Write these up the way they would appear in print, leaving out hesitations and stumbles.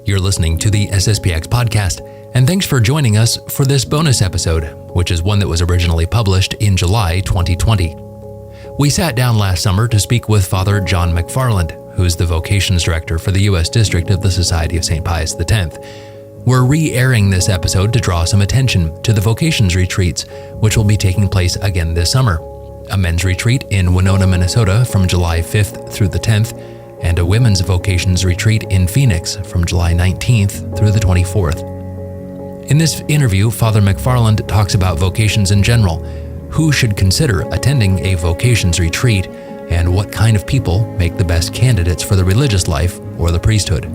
You're listening to the SSPX podcast, and thanks for joining us for this bonus episode, which is one that was originally published in July 2020. We sat down last summer to speak with Father John McFarland, who's the Vocations Director for the U.S. District of the Society of St. Pius X. We're re-airing this episode to draw some attention to the Vocations Retreats, which will be taking place again this summer. A men's retreat in Winona, Minnesota from July 5th through the 10th, and a women's Vocations Retreat in Phoenix from July 19th through the 24th. In this interview, Father McFarland talks about vocations in general, who should consider attending a Vocations Retreat, and what kind of people make the best candidates for the religious life or the priesthood.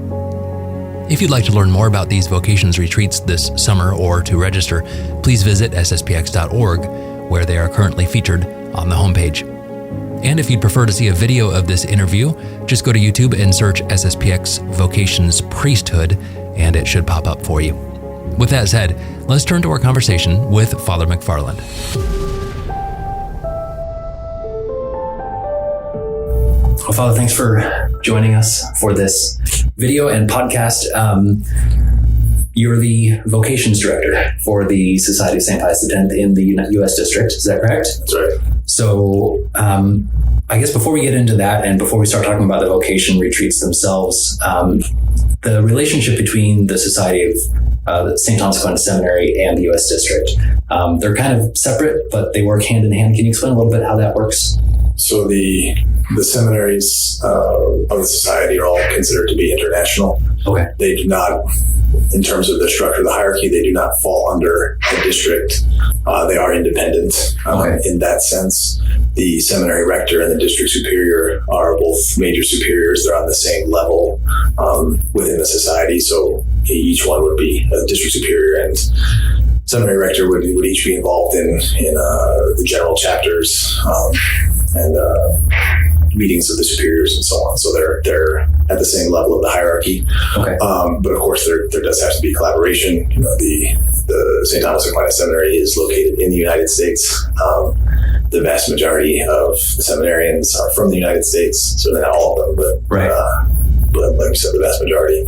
If you'd like to learn more about these Vocations Retreats this summer or to register, please visit sspx.org, where they are currently featured on the homepage. And if you'd prefer to see a video of this interview, just go to YouTube and search SSPX Vocations Priesthood, and it should pop up for you. With that said, let's turn to our conversation with Father McFarland. Well, Father, thanks for joining us for this video and podcast. You're the Vocations Director for the Society of St. Pius X in the U.S. District. Is that correct? That's right. So I guess before we get into that and before we start talking about the vocation retreats themselves, the relationship between the Society of the St. Thomas Aquinas Seminary and the U.S. District, they're kind of separate, but they work hand in hand. Can you explain a little bit how that works? So the seminaries of the society are all considered to be international. Okay. They do not, in terms of the structure of the hierarchy, they do not fall under a district. They are independent in that sense. The seminary rector and the district superior are both major superiors. They're on the same level within the society. So each one would be a district superior, and seminary rector would each be involved in the general chapters and meetings of the superiors and so on. So they're at the same level of the hierarchy. Okay. But of course, there does have to be collaboration. You know, the St. Thomas Aquinas Seminary is located in the United States. The vast majority of the seminarians are from the United States. So not all of them, but right. But like you said, the vast majority.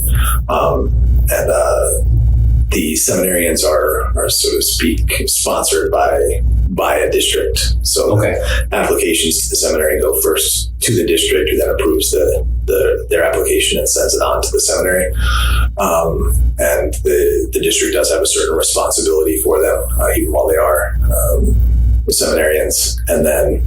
The seminarians are, so to speak, sponsored by a district. So applications to the seminary go first to the district, who then approves their application and sends it on to the seminary. And the district does have a certain responsibility for them, even while they are seminarians. And then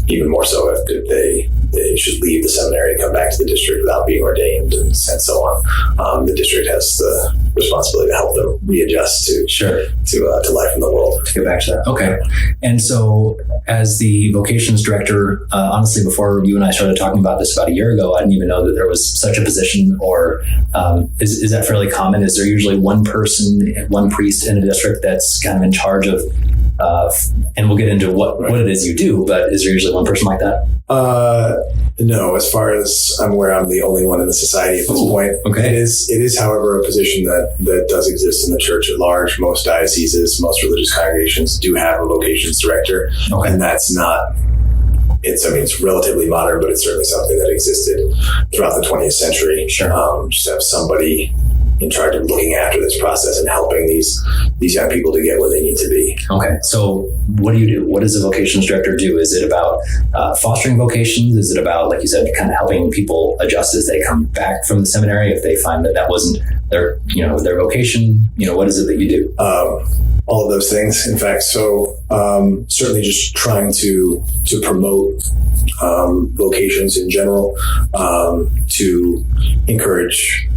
even more so if they should leave the seminary and come back to the district without being ordained and so on. The district has the responsibility to help them readjust to life in the world. To get back to that. Okay. And so as the Vocations Director, honestly, before you and I started talking about this about a year ago, I didn't even know that there was such a position, or is that fairly common? Is there usually one person, one priest in a district that's kind of in charge of, and we'll get into what it is you do, but is there usually one person like that? No, as far as I'm aware, I'm the only one in the society at this point. Okay. It is, however, a position that does exist in the church at large. Most dioceses, most religious congregations do have a vocations director, and that's not. It's relatively modern, but it's certainly something that existed throughout the 20th century. Sure. Just have somebody in charge of looking after this process and helping these young people to get where they need to be. Okay. So what do you do? What does a vocations director do? Is it about fostering vocations? Is it about, like you said, kind of helping people adjust as they come back from the seminary if they find that wasn't their vocation? What is it that you do? All of those things, in fact. So certainly just trying to promote vocations in general, to encourage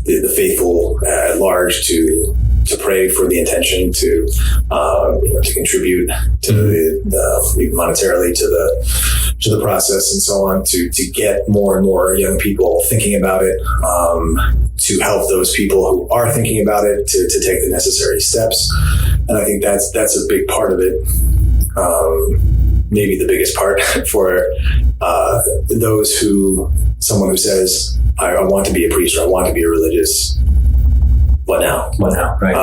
the faithful at large to pray for the intention to contribute to monetarily to the process and so on, to get more and more young people thinking about it, to help those people who are thinking about it to take the necessary steps. And I think that's a big part of it. Maybe the biggest part for someone who says, I want to be a priest or I want to be a religious. What now? Right.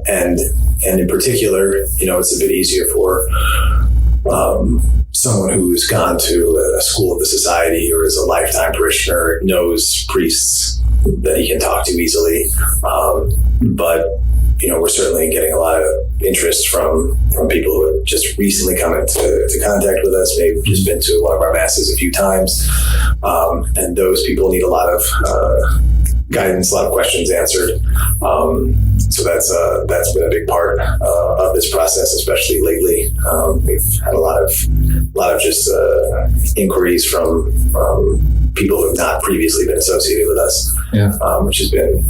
And in particular, it's a bit easier for someone who's gone to a school of the society or is a lifetime parishioner knows priests that he can talk to easily. But we're certainly getting a lot of interest from people who have just recently come into contact with us, maybe just been to one of our masses a few times. And those people need a lot of guidance, a lot of questions answered. So that's been a big part of this process, especially lately. We've had a lot of just inquiries from people who have not previously been associated with us, which has been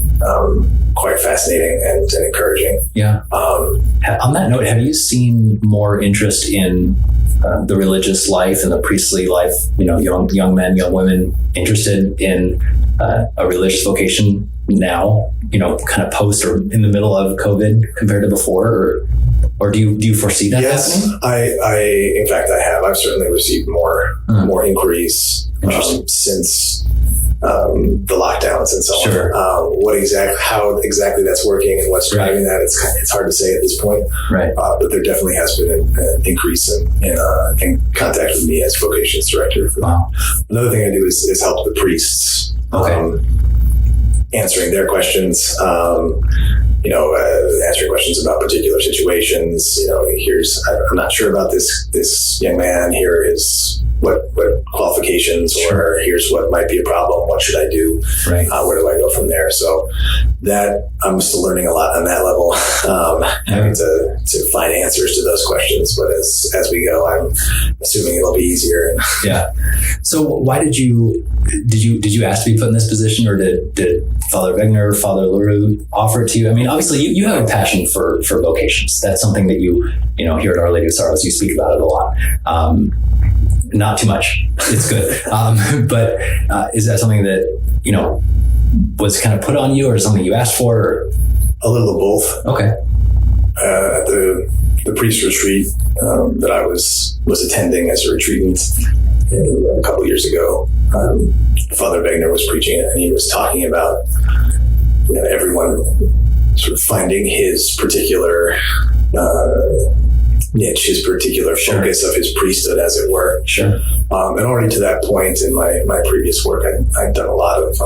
quite fascinating and encouraging. Yeah. On that note, have you seen more interest in the religious life and the priestly life? Young men, young women interested in a religious vocation now, kind of post or in the middle of COVID compared to before, or do you foresee that happening? Yes, I've certainly received more inquiries since the lockdowns and so on. Sure. How exactly that's working and what's driving that, it's hard to say at this point. Right. But there definitely has been an increase in contact with me as Vocations Director. Wow. Another thing I do is help the priests. Okay. Answering their questions, answering questions about particular situations. I'm not sure about this young man. Here is what qualifications, or here's what might be a problem. What should I do? Right. Where do I go from there? So that I'm still learning a lot on that level, having to find answers to those questions. But as we go, I'm assuming it'll be easier. Yeah. So why did you ask to be put in this position, or did Father Wegner, Father LaRue offer it to you? I mean, obviously you have a passion for vocations. That's something that you here at Our Lady of Sorrows, you speak about it a lot. Not too much. It's good. But is that something that, was kind of put on you, or something you asked for? Or? A little of both. Okay. At the priest retreat that I was attending as a retreatant a couple years ago, Father Wegner was preaching, and he was talking about everyone sort of finding his particular niche, his particular focus of his priesthood, as it were. Sure. And already to that point in my previous work, I'd done a lot of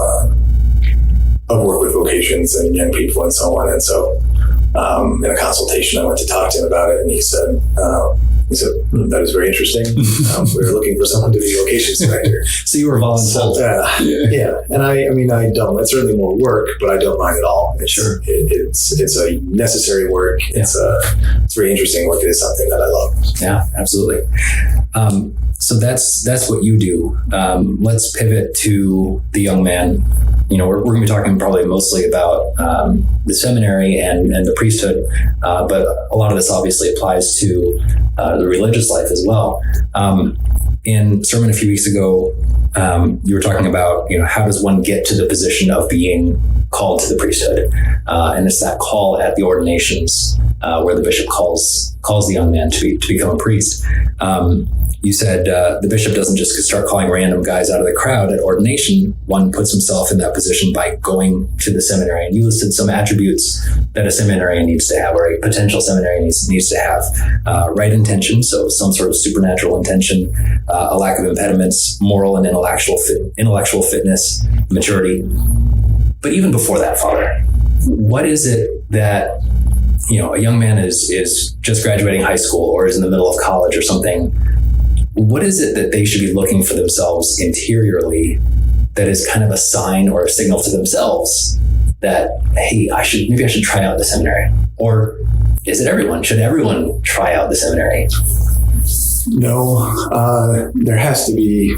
work with vocations and young people and so on. And so in a consultation, I went to talk to him about it, and he said, that was very interesting. We were looking for someone to be Vocations Director. So you were volunteering. Yeah. And I don't. It's certainly more work, but I don't mind at all. It's a necessary work. Yeah. It's very interesting work. It is something that I love. Yeah, absolutely. So that's what you do. Let's pivot to the young man. We're going to be talking probably mostly about the seminary and the priesthood, but a lot of this obviously applies to the religious life as well. In a sermon a few weeks ago, you were talking about, how does one get to the position of being called to the priesthood? And it's that call at the ordinations where the bishop calls the young man to become a priest. You said the bishop doesn't just start calling random guys out of the crowd at ordination. One puts himself in that position by going to the seminary. And you listed some attributes that a seminarian needs to have, or a potential seminarian needs to have. Right intention, so some sort of supernatural intention, a lack of impediments, moral and intellectual fitness, maturity. But even before that, Father, what is it that a young man is just graduating high school or is in the middle of college or something? What is it that they should be looking for themselves interiorly that is kind of a sign or a signal to themselves that, hey, I should try out the seminary? Or is it everyone? Should everyone try out the seminary? No, there has to be,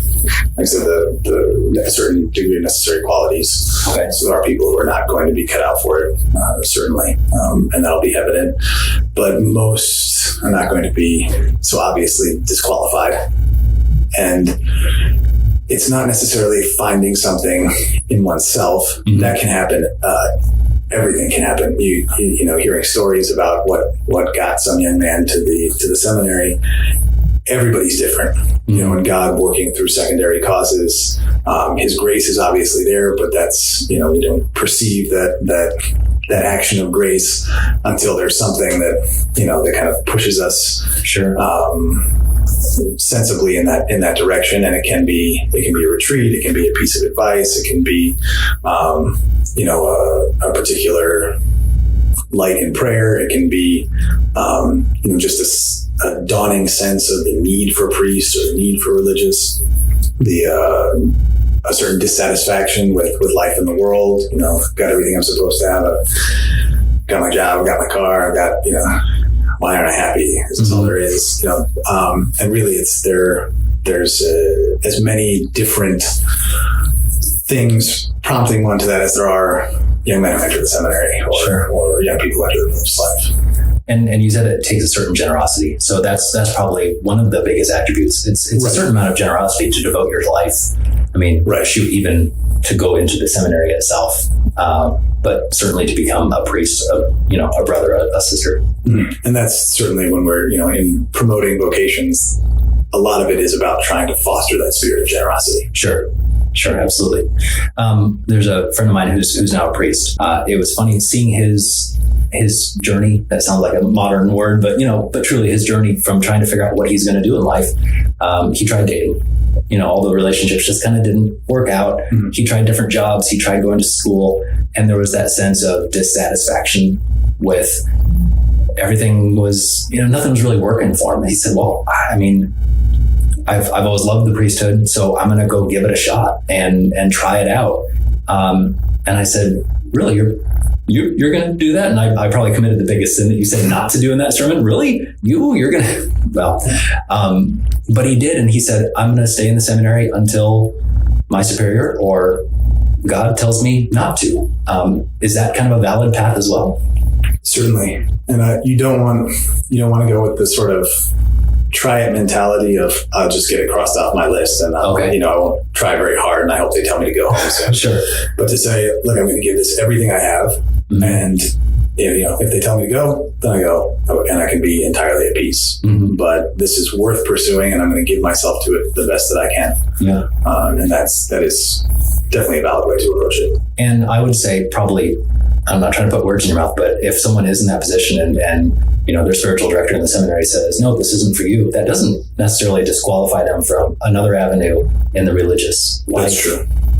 like I said, a certain degree of necessary qualities. Okay. So there are people who are not going to be cut out for it, certainly, and that'll be evident. But most are not going to be so obviously disqualified. And it's not necessarily finding something in oneself. Mm-hmm. That can happen. Everything can happen. You hearing stories about what got some young man to the seminary. Everybody's different, and God working through secondary causes. His grace is obviously there, but that's, we don't perceive that action of grace until there's something that, that kind of pushes us. Sure. sensibly in that direction. And it can be a retreat. It can be a piece of advice. It can be, a particular light in prayer. It can be, just a dawning sense of the need for priests or the need for religious, a certain dissatisfaction with life in the world. Got everything I'm supposed to have. Got my job, got my car, got, why aren't I happy? This is all there is, and really there's as many different things prompting one to that as there are young men who enter the seminary or young people who enter the religious life. And you said it takes a certain generosity. So that's probably one of the biggest attributes. It's a certain amount of generosity to devote your life. I mean, shoot, even to go into the seminary itself, but certainly to become a priest, a brother, a sister. Mm-hmm. And that's certainly when we're, in promoting vocations, a lot of it is about trying to foster that spirit of generosity. Sure, absolutely. There's a friend of mine who's now a priest. It was funny seeing his journey. That sounds like a modern word, but truly his journey from trying to figure out what he's going to do in life. He tried dating. All the relationships just kind of didn't work out. Mm-hmm. He tried different jobs. He tried going to school, and there was that sense of dissatisfaction with everything. Was nothing was really working for him. And he said, "Well, I mean, I've always loved the priesthood, so I'm going to go give it a shot and try it out." And I said, "Really, you're going to do that?" And I probably committed the biggest sin that you said not to do in that sermon. Really? You're going to, but he did. And he said, "I'm going to stay in the seminary until my superior or God tells me not to." Is that kind of a valid path as well? Certainly. And you don't want to go with the sort of try it mentality of I'll just get it crossed off my list and I won't try very hard and I hope they tell me to go home soon. Sure. But to say, look, I'm going to give this everything I have, mm-hmm. and if they tell me to go, then I go, and I can be entirely at peace. Mm-hmm. But this is worth pursuing, and I'm going to give myself to it the best that I can. Yeah. And that is definitely a valid way to approach it. And I would say probably, I'm not trying to put words in your mouth, but if someone is in that position and their spiritual director in the seminary says, "No, this isn't for you," that doesn't necessarily disqualify them from another avenue in the religious life.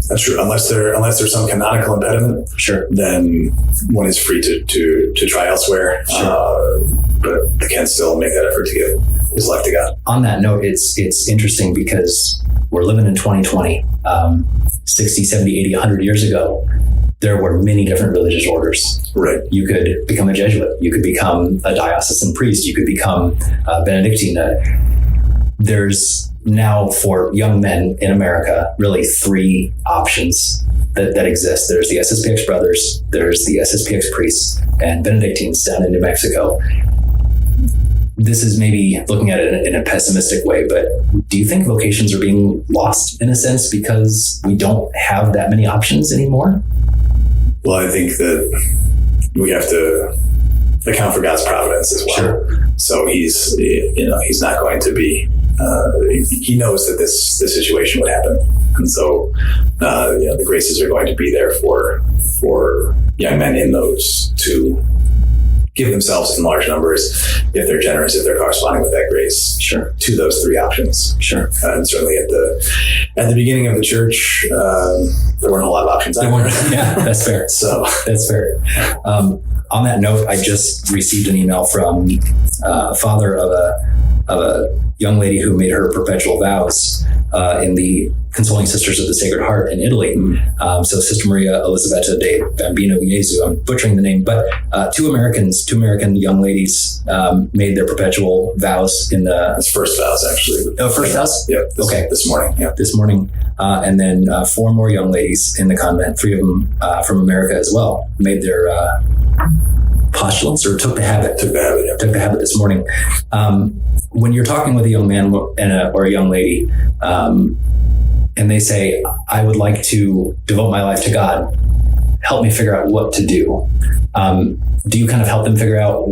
That's true. Unless there's some canonical impediment, then one is free to try elsewhere. Sure. But they can still make that effort to give his life to God. On that note, it's interesting because we're living in 2020. 60, 70, 80, 100 years ago, there were many different religious orders. Right. You could become a Jesuit. You could become a diocesan priest. You could become a Benedictine. There's now, for young men in America, really three options that exist. There's the SSPX brothers, there's the SSPX priests, and Benedictines down in New Mexico. This is maybe looking at it in a pessimistic way, but do you think vocations are being lost in a sense because we don't have that many options anymore? Well, I think that we have to account for God's providence as well. Sure. So he's not going to be, he knows that this situation would happen. And so, the graces are going to be there for young men in those to give themselves in large numbers if they're generous, if they're corresponding with that grace. Sure. To those three options. Sure. And certainly at the beginning of the church, there weren't a lot of options. Yeah, that's fair. So that's fair. On that note, I just received an email from a father of a young lady who made her perpetual vows in the Consoling Sisters of the Sacred Heart in Italy. So Sister Maria Elisabetta de Bambino Gesù, I'm butchering the name, but two American young ladies made their perpetual vows in the... It's first vows, actually. Oh, first vows? Yeah. This morning. Yeah. This morning. And then four more young ladies in the convent, three of them from America as well, made their postulants, or took the habit. Took the habit this morning. When you're talking with a young man or a young lady, and they say, "I would like to devote my life to God, help me figure out what to do." Do you kind of help them figure out,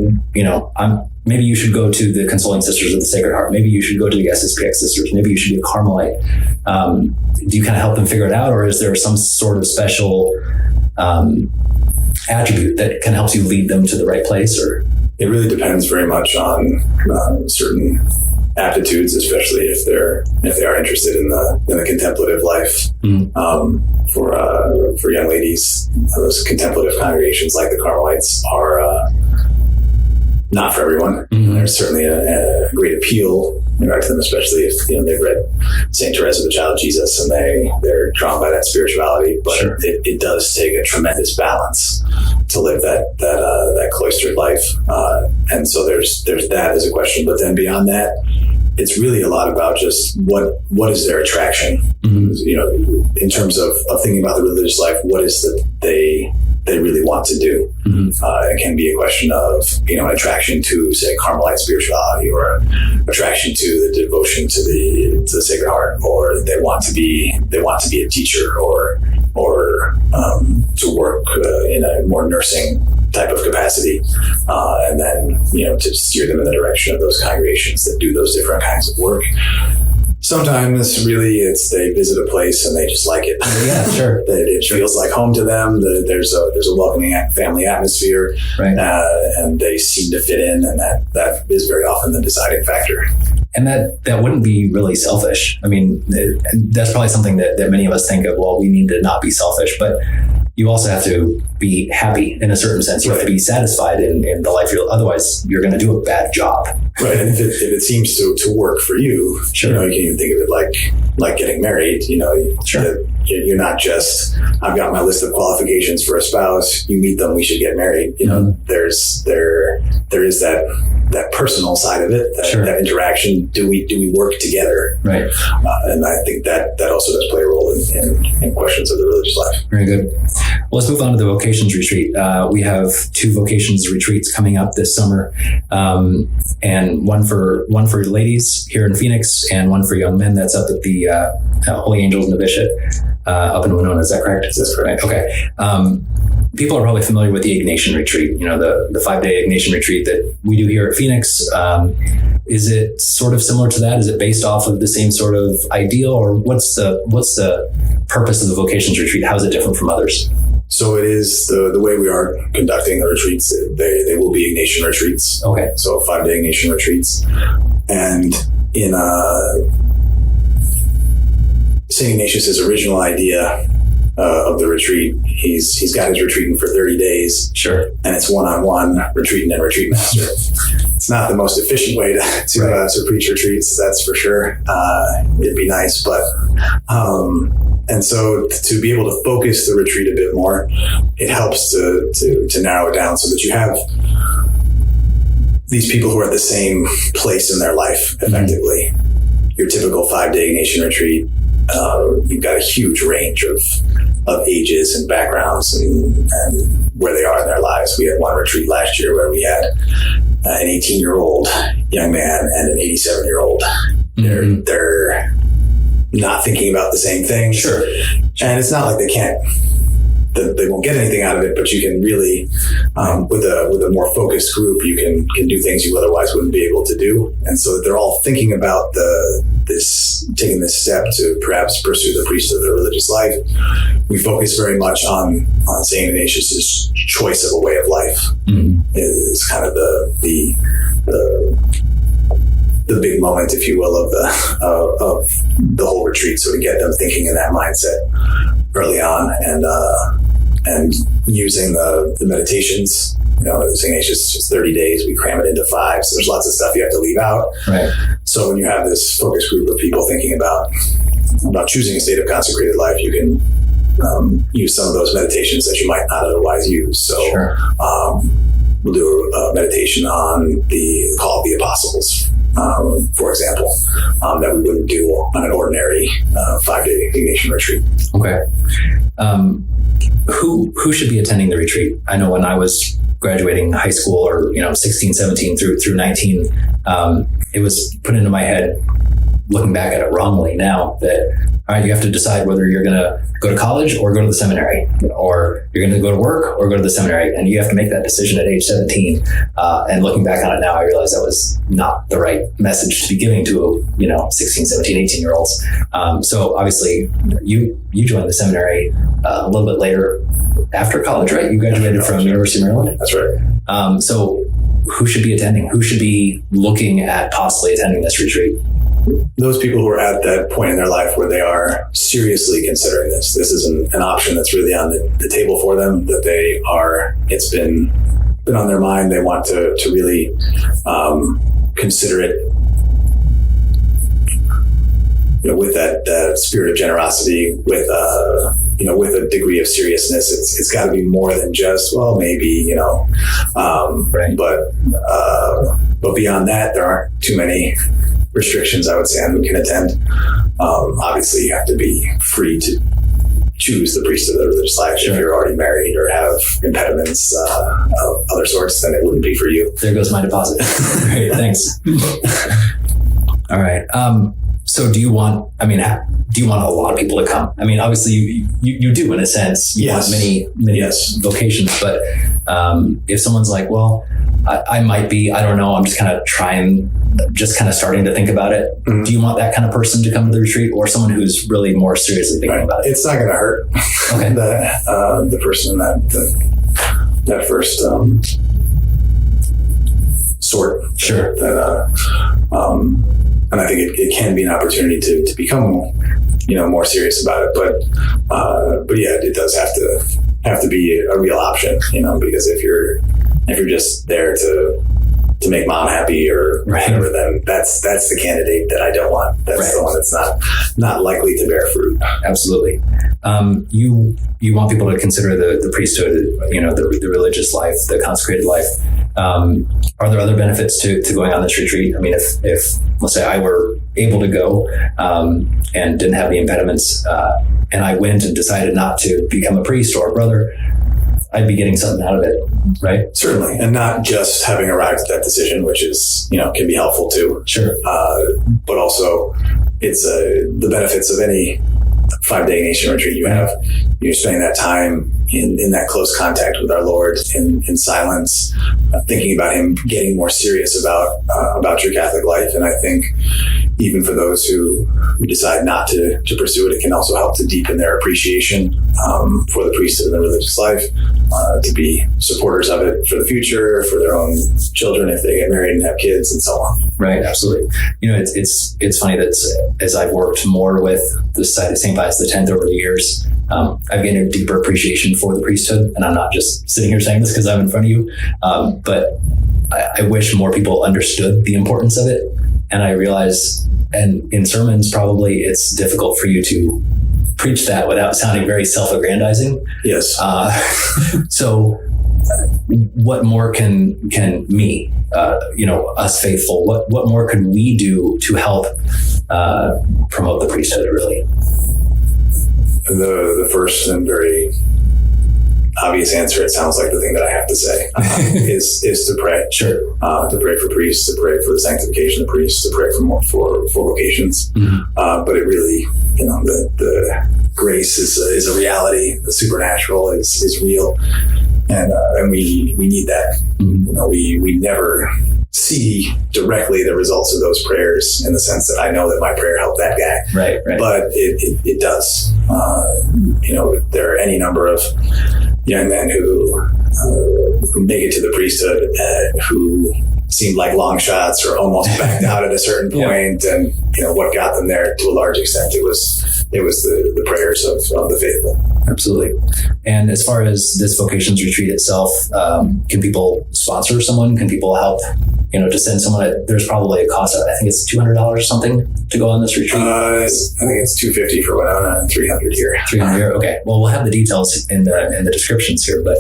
maybe you should go to the Consoling Sisters of the Sacred Heart. Maybe you should go to the SSPX Sisters. Maybe you should be a Carmelite. Do you kind of help them figure it out, or is there some sort of special attribute that can help you lead them to the right place? Or it really depends very much on certain aptitudes, especially if they are interested in the contemplative life. For young ladies, those contemplative congregations like the Carmelites are not for everyone. There's certainly a great appeal in regard to them, especially if they've read Saint Teresa, the Child of Jesus, and they're drawn by that spirituality. But sure, it does take a tremendous balance to live that cloistered life, and so there's that as a question. But then beyond that, it's really a lot about just what is their attraction. In terms of thinking about the religious life, what is that they really want to do. It can be a question of an attraction to, say, Carmelite spirituality, or attraction to the devotion to the Sacred Heart, or they want to be a teacher, or to work in a more nursing type of capacity, and then to steer them in the direction of those congregations that do those different kinds of work. Sometimes really they visit a place and they just like it. Yeah, sure. It feels like home to them. There's a welcoming family atmosphere, right. And they seem to fit in, and that is very often the deciding factor. And that wouldn't be really selfish. I mean, that's probably something that many of us think of, well, we need to not be selfish, but you also have to be happy in a certain sense. You have to be satisfied in the life otherwise you're going to do a bad job. Right. And if it seems to work for you, sure. You can even think of it like getting married. Sure. You're not just, I've got my list of qualifications for a spouse. You meet them, we should get married. There is that personal side of it, that interaction. Do we work together? Right. And I think that also does play a role in questions of the religious life. Very good. Well, let's move on to the Vocations Retreat. We have 2 Vocations Retreats coming up this summer, and one for ladies here in Phoenix, and one for young men. That's up at the Holy Angels Novitiate up in Winona. Is that correct? That's correct. Okay. People are probably familiar with the Ignatian Retreat, the 5-day Ignatian Retreat that we do here at Phoenix. Is it sort of similar to that? Is it based off of the same sort of ideal, or what's the purpose of the Vocations Retreat? How is it different from others? So it is the way we are conducting the retreats. They will be Ignatian retreats. Okay. So 5-day Ignatian retreats. And in St. Ignatius's original idea of the retreat, he's got his retreating for 30 days. Sure. And it's one-on-one retreating and retreat master. It's not the most efficient way to preach retreats, that's for sure. It'd be nice, but and so to be able to focus the retreat a bit more, it helps to narrow it down so that you have these people who are at the same place in their life effectively. Your typical 5-day Ignatian retreat, you've got a huge range of ages and backgrounds and where they are in their lives. We had one retreat last year where we had an 18-year-old young man and an 87-year-old. They're not thinking about the same thing. Sure. And it's not like they won't get anything out of it, but you can really, with a more focused group, you can do things you otherwise wouldn't be able to do. And so they're all thinking about taking this step to perhaps pursue the priesthood of their religious life. We focus very much on St. Ignatius's choice of a way of life. Is kind of the big moment, if you will, of the whole retreat. So to get them thinking in that mindset early on, and using the meditations. St. Ignatius is 30 days. We cram it into 5. So there's lots of stuff you have to leave out. Right. So when you have this focus group of people thinking about choosing a state of consecrated life, you can use some of those meditations that you might not otherwise use. So sure. We'll do a meditation on the call of the apostles, for example, that we wouldn't do on an ordinary 5-day Ignatian retreat. Okay. Who should be attending the retreat? I know when I was graduating high school, or 16, 17 through 19, it was put into my head, looking back at it wrongly now, that all right, you have to decide whether you're going to go to college or go to the seminary, or you're going to go to work or go to the seminary, and you have to make that decision at age 17. And looking back on it now, I realize that was not the right message to be giving to 16, 17, 18-year-olds. So obviously, you joined the seminary a little bit later after college, right? You graduated from University of Maryland. That's right. So who should be attending? Who should be looking at possibly attending this retreat? Those people who are at that point in their life where they are seriously considering this. This is an option that's really on the table for them, that it's been on their mind. They want to really consider it, with that spirit of generosity, with a degree of seriousness. It's got to be more than just, well, maybe, right. But beyond that, there aren't too many restrictions, I would say, on who can attend. Obviously, you have to be free to choose the priesthood of the religious life. Sure. If you're already married or have impediments of other sorts, then it wouldn't be for you. There goes my deposit. Great, thanks. All right. So do you want a lot of people to come? I mean, obviously you do, in a sense. You yes. want many yes. vocations, but if someone's like, well, I might be, I don't know, I'm just kind of starting to think about it. Mm-hmm. Do you want that kind of person to come to the retreat, or someone who's really more seriously thinking about it? It's not going to hurt. Okay. The person in that first sort. Sure. And I think it can be an opportunity to become, more serious about it. But yeah, it does have to be a real option, because if you're just there to make mom happy or whatever, then that's the candidate that I don't want. That's the one that's not likely to bear fruit. Absolutely. You want people to consider the priesthood, the religious life, the consecrated life. Are there other benefits to going on this retreat? I mean, if let's say I were able to go and didn't have any impediments, and I went and decided not to become a priest or a brother, I'd be getting something out of it, right? Certainly, and not just having arrived at that decision, which is can be helpful too. Sure, but also it's the benefits of any 5-day Ignatian retreat you have. You're spending that time in that close contact with our Lord in silence, thinking about Him, getting more serious about your Catholic life. And I think even for those who decide not to pursue it, it can also help to deepen their appreciation for the priesthood and the religious life, to be supporters of it for the future, for their own children if they get married and have kids, and so on. Right, absolutely. It's funny that as I've worked more with the Society of St. Pius X over the years, I've gained a deeper appreciation for the priesthood, and I'm not just sitting here saying this because I'm in front of you, but I wish more people understood the importance of it. And I realize, and in sermons, probably it's difficult for you to preach that without sounding very self-aggrandizing. Yes. So what more can me, us faithful, what more could we do to help promote the priesthood, really? The first and very obvious answer, it sounds like the thing that I have to say, is to pray. Sure. To pray for priests, to pray for the sanctification of priests, to pray for vocations. Mm-hmm. But it really, the grace is a reality. The supernatural is real, and we need that. Mm-hmm. We never see directly the results of those prayers in the sense that I know that my prayer helped that guy. Right. But it does. There are any number of young men who make it to the priesthood who seemed like long shots or almost backed out at a certain point. And what got them there to a large extent, it was the prayers of the faithful. Absolutely. And as far as this Vocations retreat itself, can people sponsor someone? Can people help? To send someone, there's probably a cost. I think it's $200 or something to go on this retreat. I think it's $250 for Winona and $300 here. $300 here. Okay. Well, we'll have the details in the descriptions here. But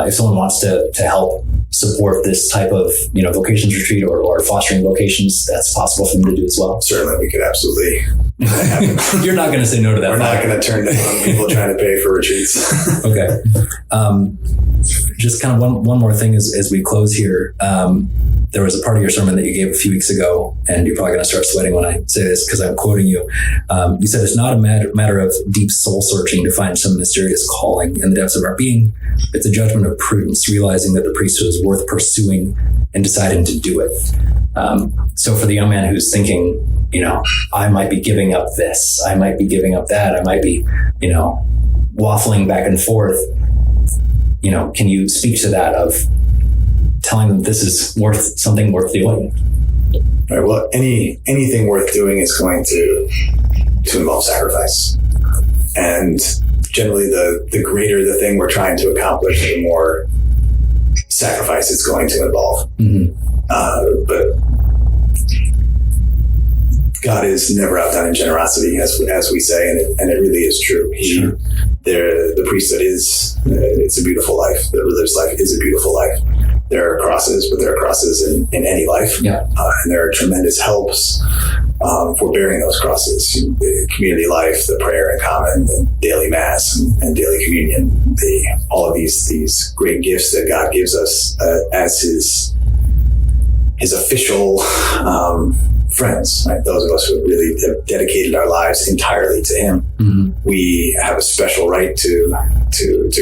if someone wants to help support this type of vocations retreat or fostering vocations, that's possible for them to do as well. Certainly, we could absolutely. You're not going to say no to that. We're not going to turn down people trying to pay for retreats. Okay. Just kind of one more thing as we close here. There was a part of your sermon that you gave a few weeks ago, and you're probably going to start sweating when I say this because I'm quoting you. You said it's not a matter of deep soul searching to find some mysterious calling in the depths of our being. It's a judgment of prudence, realizing that the priesthood is worth pursuing and deciding to do it. So for the young man who's thinking, I might be giving up this, I might be giving up that, I might be, waffling back and forth, can you speak to that of telling them this is something worth doing. Right. Well, anything worth doing is going to involve sacrifice, and generally, the greater the thing we're trying to accomplish, the more sacrifice it's going to involve. But God is never outdone in generosity, as we say, and it really is true. The priesthood it's a beautiful life. The religious life is a beautiful life. There are crosses, but there are crosses in any life. And there are tremendous helps for bearing those crosses. The community life, the prayer in common, the daily mass and daily communion, all of these great gifts that God gives us as his official friends, right? Those of us who really have dedicated our lives entirely to Him. We have a special right to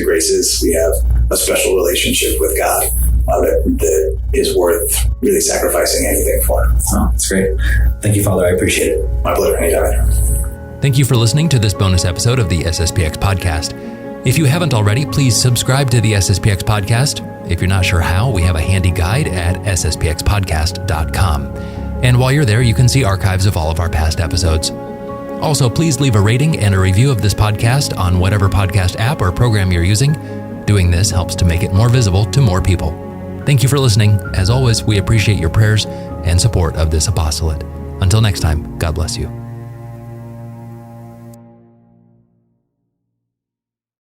graces. We have a special relationship with God that is worth really sacrificing anything for. Oh, that's great. Thank you, Father. I appreciate it. My pleasure. Anytime. Thank you for listening to this bonus episode of the SSPX podcast. If you haven't already, please subscribe to the SSPX podcast. If you're not sure how, we have a handy guide at sspxpodcast.com. And while you're there, you can see archives of all of our past episodes. Also, please leave a rating and a review of this podcast on whatever podcast app or program you're using. Doing this helps to make it more visible to more people. Thank you for listening. As always, we appreciate your prayers and support of this apostolate. Until next time, God bless you.